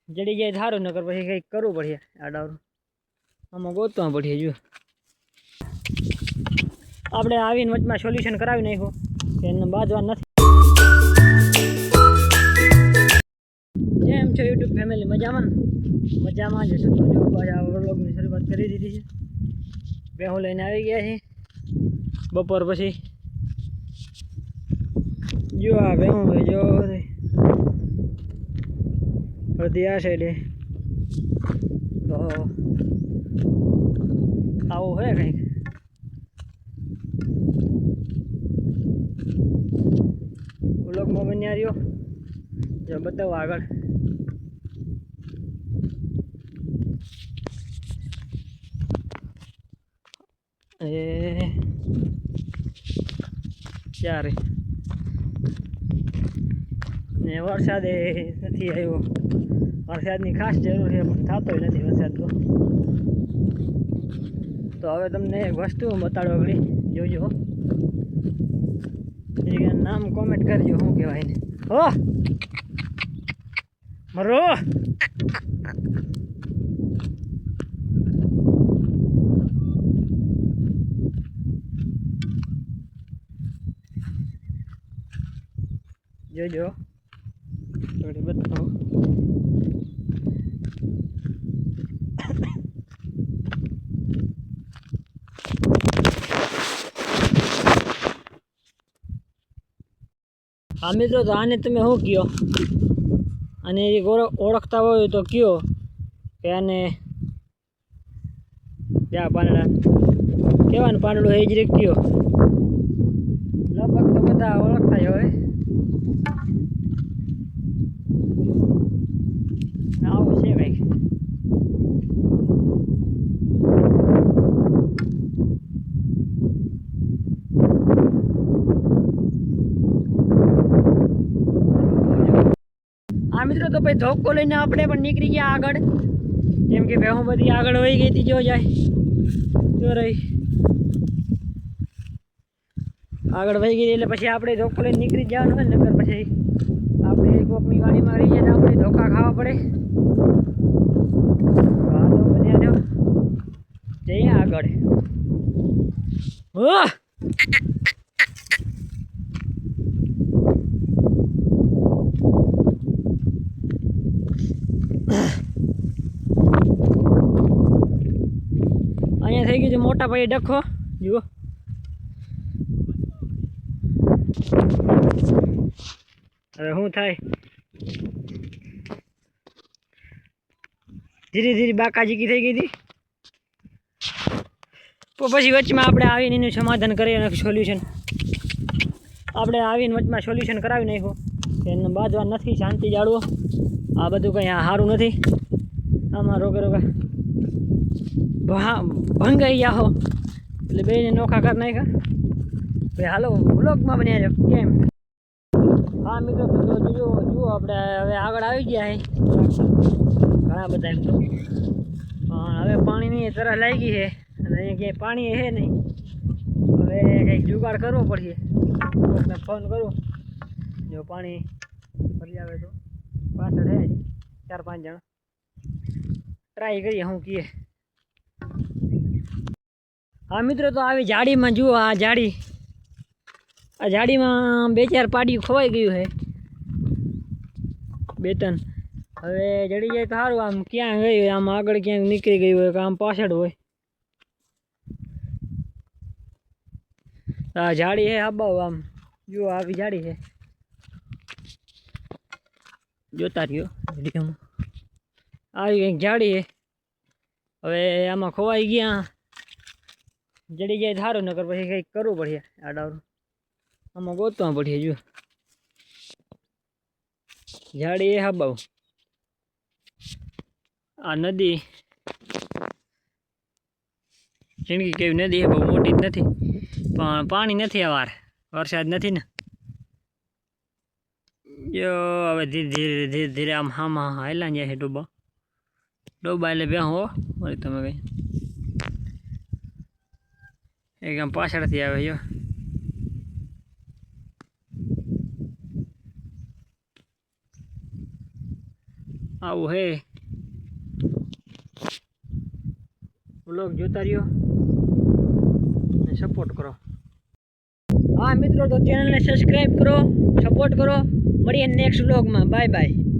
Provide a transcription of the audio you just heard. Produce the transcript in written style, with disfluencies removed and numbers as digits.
जड़ी जाए थारो नकर पछी कई करવું પડે આડાવરું આમાં ગોતવા પડે જો આપણે આવીને વચમાં સોલ્યુશન કરાવી નાખ્યું કે એને બાજવા નથી કેમ છો યુટ્યુબ ફેમિલી મજામાં જ છો તો જો આ વ્લોગની શરૂઆત કરી દીધી છે બેહો લઈને આવી ગયા છે બપોર પછી જો આ બેહો જો અડધી આ સાઈડે તો આવું હોય કંઈક વ્લોગમાં બન્યા રહ્યો જો બતાવો આગળ એ ચારે ને વરસાદ નથી આવ્યો વરસાદની ખાસ જરૂર છે પણ થતો નથી વરસાદ તો હવે તમને એક વસ્તુ બતાડો આગળ જોજો નામ કોમેન્ટ કરજો શું કહેવાય ને હો મરો જોજો થોડી બતાવો હા મિત્રો તો આને તમે શું કહો અને ઓળખતા હોય તો કયો કે આને ક્યાં પાંદડા કેવાનું પાંદડું એ જ રે કયો લગભગ તો બધા ઓળખતા જ હોય આવું છે કંઈક આ મિત્રો તો ભાઈ ધોકો લઈને આપણે પણ નીકળી ગયા આગળ કેમ કે ભેહું બધી આગળ વહી ગઈ હતી જો જાય જો રહી આગળ વહી ગઈ એટલે પછી આપણે ધોકો લઈને નીકળી જવાનું હોય નકર પછી આપણે કોકની વાડીમાં રહી જાય આપણે ધોકા ખાવા પડે હાલો બન્યા જો જઈએ આગળ હો અહીંયા થઈ ગયું છે મોટા ભાઈ ડખો જુઓ હવે શું થાય ધીરે ધીરે બાકાજીકી થઈ ગઈ હતી તો પછી વચમાં આપણે આવીને એનું સમાધાન કરી નાખ્યું સોલ્યુશન આપણે આવીને વચમાં સોલ્યુશન કરાવી નાખ્યું કે એને બાજવા નથી શાંતિ જાળવો આ બધું કંઈ સારું નથી આમાં રોગે ભંગાઈ જાઓ એટલે બેને નોખા કરી નાખ્યા ભાઈ હાલો વ્લોગમાં બન્યા છે કેમ હા મિત્રો તો જુઓ આપણે હવે આગળ આવી ગયા છે ઘણા બધા એમ તો હવે પાણીની તરફ લાગી છે અને અહીંયા ક્યાંય પાણી છે નહીં હવે કંઈક જુગાડ કરવો પડશે કોઈને ફોન કરું જો પાણી ફરી આવે તો પાછળ છે 4-5 જણા ટ્રાય કરીએ શું કહીએ હા મિત્રો તો આવી જાડીમાં જુઓ આ જાડીમાં 2-4 પાડીયું ખવાઈ ગયું છે 2-3 હવે જડી જાય તો સારું આમ ક્યાં ગયું આમ આગળ ક્યાંક નીકળી ગયું હોય કે આમ પાછળ હોય આ જાડી છે આબાવ આમ જુઓ આવી જાડી છે જોતા રહ્યો વિડીયોમાં આવી કંઈક જાડી છે હવે આમાં ખવાઈ ગયા જડી જાય સારું નકર પછી કંઈક કરવું પડે આડાવરું આમાં ગોતવા પડે જો જાડી એ હાબાવ આ નદી જિંદગી કેવી નદી બહુ મોટી જ નથી પણ પાણી નથી આ વાર વરસાદ નથી ને જો હવે ધીરે ધીરે આમ હામાં હાલા જાય છે ડોબા એટલે બેહો વળી તમે કંઈ એક આમ પાછળથી આવે જો આવું હે વ્લોગ જોતા રહ્યો અને સપોર્ટ કરો. હા મિત્રો, તો ચેનલને સબસ્ક્રાઈબ કરો, સપોર્ટ કરો. મળીએ નેક્સ્ટ વ્લોગમાં. Bye bye.